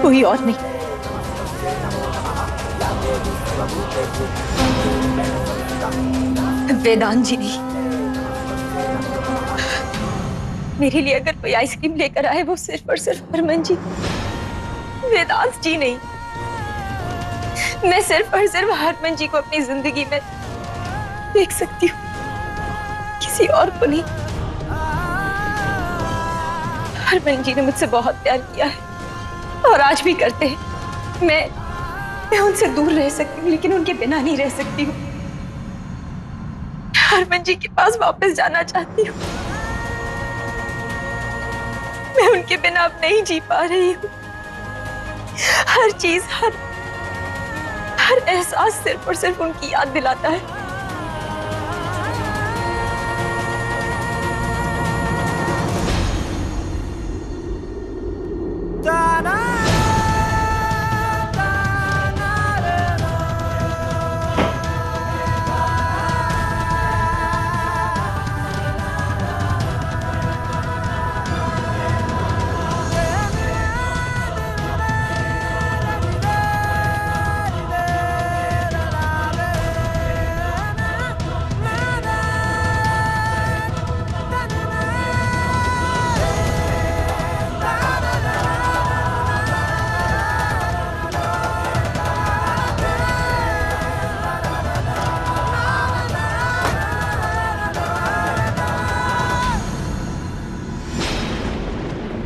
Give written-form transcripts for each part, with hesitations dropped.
कोई और नहीं। वेदांत जी नहीं। मेरे लिए अगर कोई आइसक्रीम लेकर आए वो सिर्फ और सिर्फ हरमन जी, वेदांत जी नहीं। मैं सिर्फ और सिर्फ हरमन जी को अपनी जिंदगी में देख सकती हूँ, किसी और को नहीं। हरमन जी ने मुझसे बहुत प्यार किया है और आज भी करते हैं। मैं उनसे दूर रह सकती हूँ लेकिन उनके बिना नहीं रह सकती हूँ। हरमन जी के पास वापस जाना चाहती हूँ। मैं उनके बिना अब नहीं जी पा रही हूँ। हर चीज, हर एहसास सिर्फ और सिर्फ उनकी याद दिलाता है।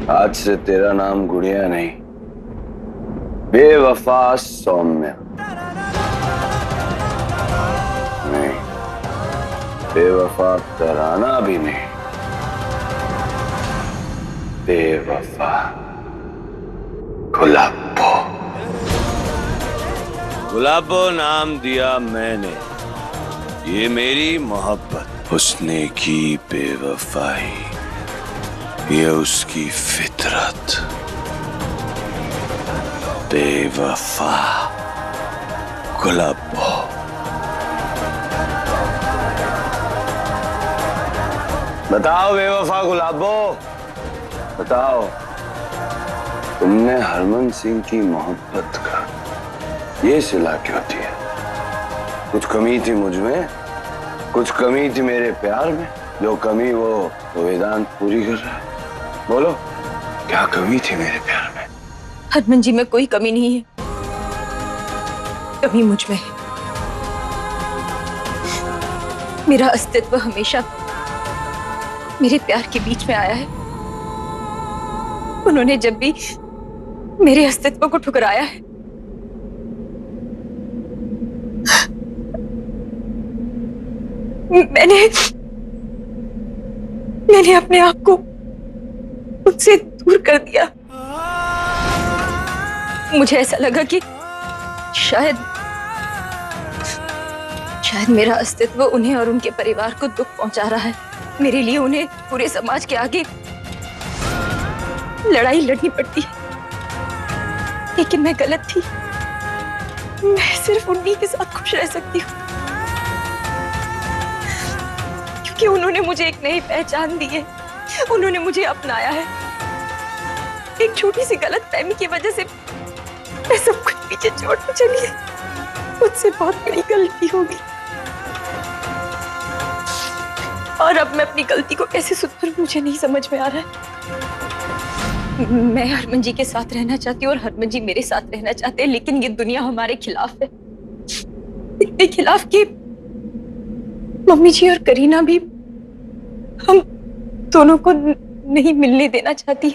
आज से तेरा नाम गुड़िया नहीं, बेवफा सौम्या। नहीं, बेवफा तराना भी नहीं, बेवफा गुलाबो। गुलाबो नाम दिया मैंने, ये मेरी मोहब्बत। उसने की बेवफाई, ये उसकी फितरत। बेवफा गुलाबो। बताओ बेवफा गुलाबो, बताओ, तुमने हरमन सिंह की मोहब्बत का ये सिला क्यों दिया? कुछ कमी थी मुझ में, कुछ कमी थी मेरे प्यार में, जो कमी वो वेदांत पूरी कर रहा है। बोलो, क्या कमी थी मेरे प्यार में? हरमन जी में कोई कमी नहीं है, कमी मुझ में है। मेरा अस्तित्व हमेशा मेरे प्यार के बीच में आया है। उन्होंने जब भी मेरे अस्तित्व को ठुकराया है, मैंने अपने आप को उनसे दूर कर दिया। मुझे ऐसा लगा कि शायद मेरा अस्तित्व उन्हें और उनके परिवार को दुख पहुंचा रहा है। मेरे लिए उन्हें पूरे समाज के आगे लड़ाई लड़नी पड़ती है, लेकिन मैं गलत थी। मैं सिर्फ उन्हीं के साथ खुश रह सकती हूँ क्योंकि उन्होंने मुझे एक नई पहचान दी है, उन्होंने मुझे अपनाया है। एक छोटी सी गलतफहमी की वजह से मैं सब कुछ पीछे छोड़ के चली। मुझसे बहुत बड़ी गलती होगी और अब मैं अपनी गलती को कैसे सुधारूं मुझे नहीं समझ में आ रहा है। मैं हरमन जी के साथ रहना चाहती हूँ और हरमन जी मेरे साथ रहना चाहते हैं, लेकिन ये दुनिया हमारे खिलाफ है। इतने खिलाफ कि मम्मी जी और करीना भी हम दोनों को नहीं मिलने देना चाहती।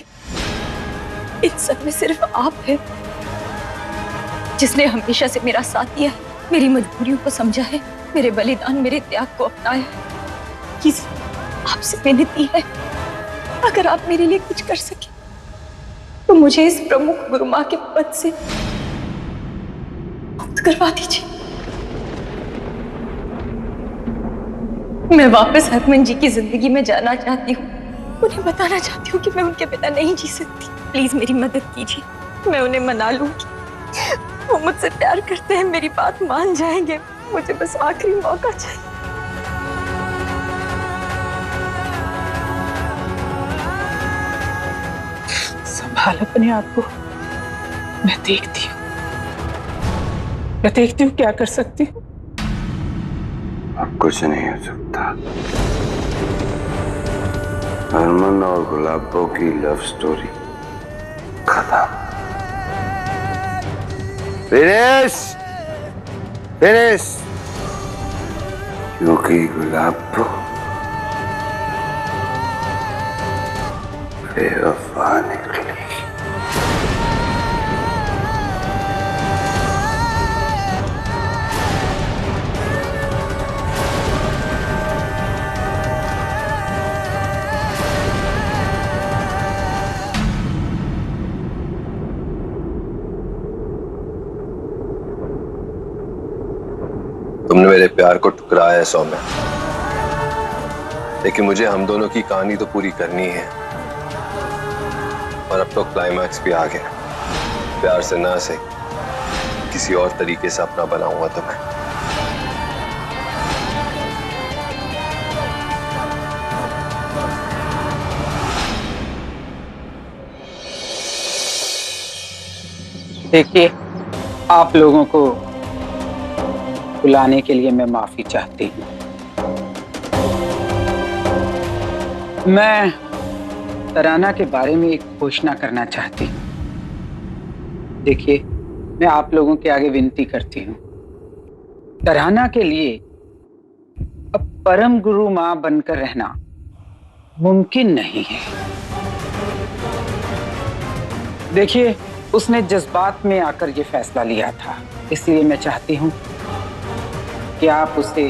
इन सब में सिर्फ आप है जिसने हमेशा से मेरा साथ दिया है, मेरी मजबूरियों को समझा है, मेरे बलिदान, मेरे त्याग को अपनाया है। आपसे विनती है, अगर आप मेरे लिए कुछ कर सके तो मुझे इस प्रमुख गुरु मां के पद से मुक्त करवा दीजिए। मैं वापस हरमन जी की जिंदगी में जाना चाहती हूँ, उन्हें बताना चाहती हूँ कि मैं उनके बिना नहीं जी सकती। प्लीज मेरी मदद कीजिए, मैं उन्हें मना लूंगी। वो मुझसे प्यार करते हैं, मेरी बात मान जाएंगे। मुझे बस आखिरी मौका चाहिए। संभाल अपने आप को, मैं देखती हूँ क्या कर सकती हूँ। अब कुछ नहीं हो सकता। हरमन और गुलाबो की लव स्टोरी खत्म। Finish finish. क्योंकि गुलाबो बेवफा निकली। तुमने मेरे प्यार को ठुकराया है सौम्या, लेकिन मुझे हम दोनों की कहानी तो पूरी करनी है। और अब तो क्लाइमैक्स भी आ गया। प्यार से ना से किसी और तरीके से अपना बनाऊंगा तुम्हें। देखिए, आप लोगों को बुलाने के लिए मैं माफी चाहती हूँ। मैं तराना के बारे में एक घोषणा करना चाहती हूँ। देखिए, मैं आप लोगों के आगे विनती करती हूँ, तराना के लिए अब परम गुरु मां बनकर रहना मुमकिन नहीं है। देखिए, उसने जज्बात में आकर ये फैसला लिया था, इसलिए मैं चाहती हूँ कि आप उसे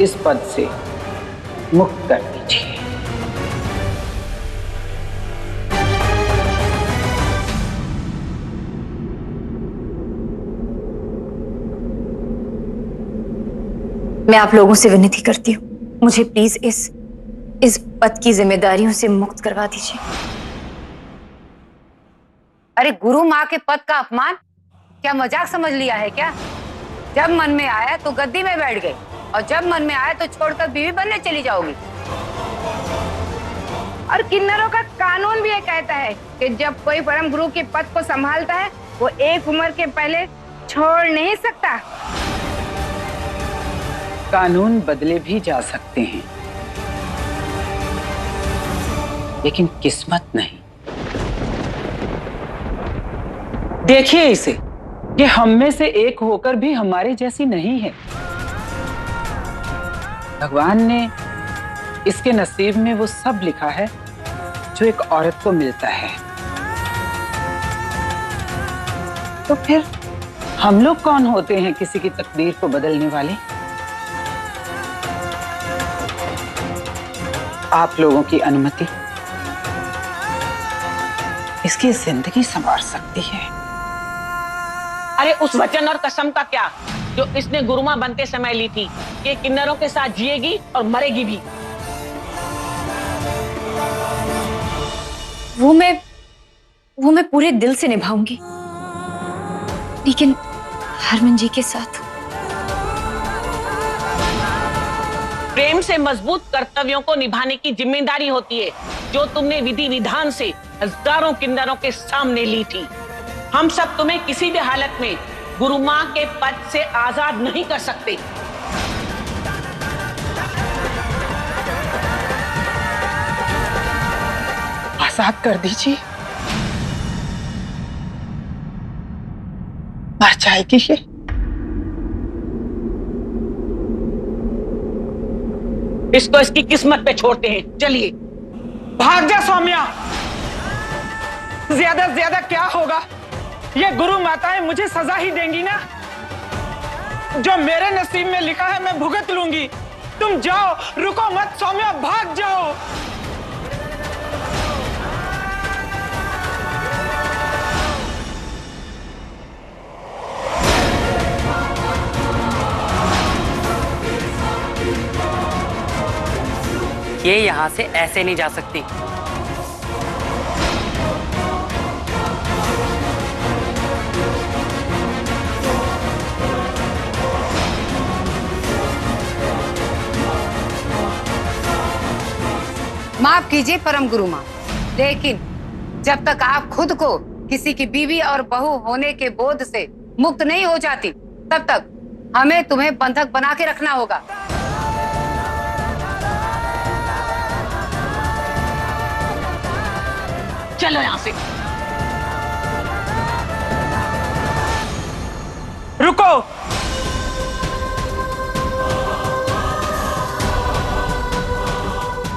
इस पद से मुक्त कर दीजिए। मैं आप लोगों से विनती करती हूँ, मुझे प्लीज इस पद की जिम्मेदारियों से मुक्त करवा दीजिए। अरे गुरु माँ के पद का अपमान क्या मजाक समझ लिया है क्या? जब मन में आया तो गद्दी में बैठ गई और जब मन में आया तो छोड़कर बीवी बनने चली जाओगी। और किन्नरों का कानून भी ये कहता है कि जब कोई परम गुरु के पद को संभालता है वो एक उम्र के पहले छोड़ नहीं सकता। कानून बदले भी जा सकते हैं, लेकिन किस्मत नहीं। देखिए इसे, कि हम में से एक होकर भी हमारे जैसी नहीं है। भगवान ने इसके नसीब में वो सब लिखा है जो एक औरत को मिलता है। तो फिर हम लोग कौन होते हैं किसी की तकदीर को बदलने वाले? आप लोगों की अनुमति इसकी जिंदगी संवार सकती है। अरे उस वचन और कसम का क्या जो इसने गुरुमा बनते समय ली थी कि किन्नरों के साथ जिएगी और मरेगी भी। वो मैं पूरे दिल से निभाऊंगी, लेकिन हरमन जी के साथ। प्रेम से मजबूत कर्तव्यों को निभाने की जिम्मेदारी होती है, जो तुमने विधि विधान से हजारों किन्नरों के सामने ली थी। हम सब तुम्हें किसी भी हालत में गुरु मां के पद से आजाद नहीं कर सकते। आजाद कर दीजिए। मर जाएगी ये। इसको इसकी किस्मत पे छोड़ते हैं, चलिए। भाग जा सौम्या। ज्यादा से ज्यादा क्या होगा, ये गुरु माताएं मुझे सजा ही देंगी ना। जो मेरे नसीब में लिखा है मैं भुगत लूंगी। तुम जाओ, रुको मत सौम्या, भाग जाओ। ये यहाँ से ऐसे नहीं जा सकती। माफ कीजिए परम गुरु माँ, लेकिन जब तक आप खुद को किसी की बीवी और बहू होने के बोध से मुक्त नहीं हो जाती, तब तक हमें तुम्हें बंधक बना के रखना होगा। चलो यहाँ से। रुको।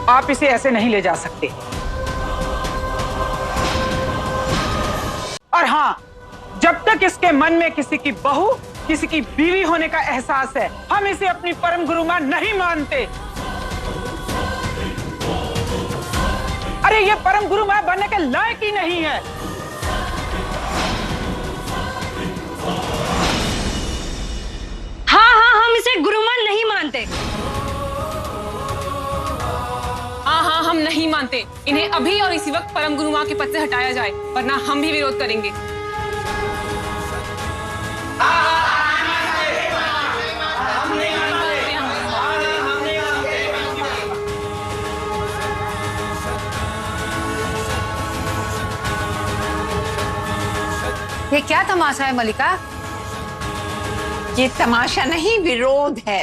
आप इसे ऐसे नहीं ले जा सकते। और हाँ, जब तक इसके मन में किसी की बहू, किसी की बीवी होने का एहसास है, हम इसे अपनी परम गुरु मां नहीं मानते। अरे ये परम गुरु मां बनने के लायक ही नहीं है। हाँ हाँ, हम इसे गुरुमान नहीं मानते। हाँ हाँ, हम नहीं मानते। इन्हें अभी और इसी वक्त परम गुरु मां के पद से हटाया जाए, वरना हम भी विरोध करेंगे। ये क्या तमाशा है मलिका? ये तमाशा नहीं, विरोध है।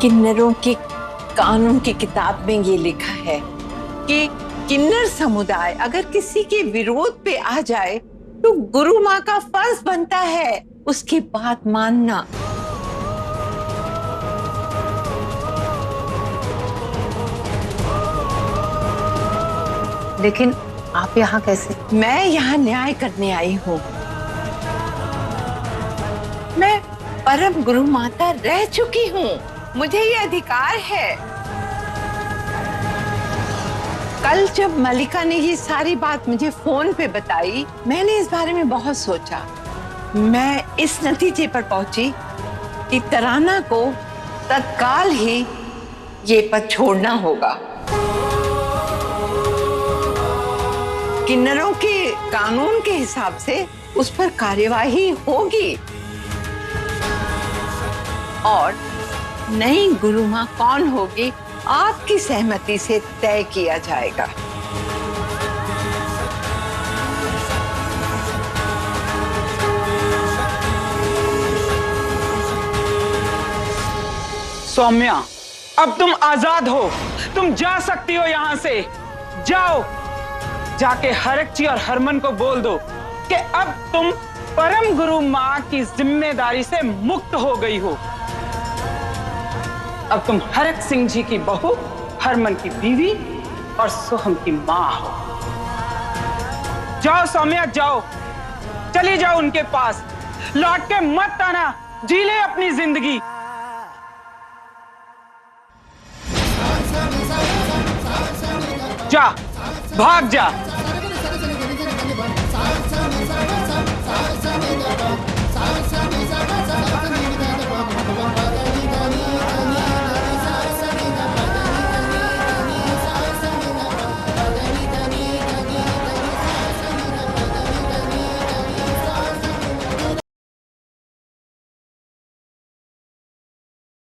किन्नरों की कानून की किताब में ये लिखा है कि किन्नर समुदाय अगर किसी के विरोध पे आ जाए तो गुरु माँ का फर्ज बनता है उसकी बात मानना। लेकिन आप यहाँ कैसे? मैं यहाँ न्याय करने आई हूँ। मैं परम गुरु माता रह चुकी हूँ, मुझे ये अधिकार है। कल जब मलिका ने ये सारी बात मुझे फोन पे बताई, मैंने इस बारे में बहुत सोचा। मैं इस नतीजे पर पहुंची कि तराना को तत्काल ही ये पद छोड़ना होगा। किन्नरों के कानून के हिसाब से उस पर कार्यवाही होगी और नई गुरु मां कौन होगी आपकी सहमति से तय किया जाएगा। सौम्या, अब तुम आजाद हो, तुम जा सकती हो यहाँ से। जाओ, जाके हरकची और हरमन को बोल दो कि अब तुम परम गुरु मां की जिम्मेदारी से मुक्त हो गई हो। अब तुम हरक सिंह जी की बहू, हरमन की बीवी और सोहम की मां हो। जाओ सौम्या, जाओ, चली जाओ उनके पास, लौट के मत आना, जी ले अपनी जिंदगी। जा, भाग जा।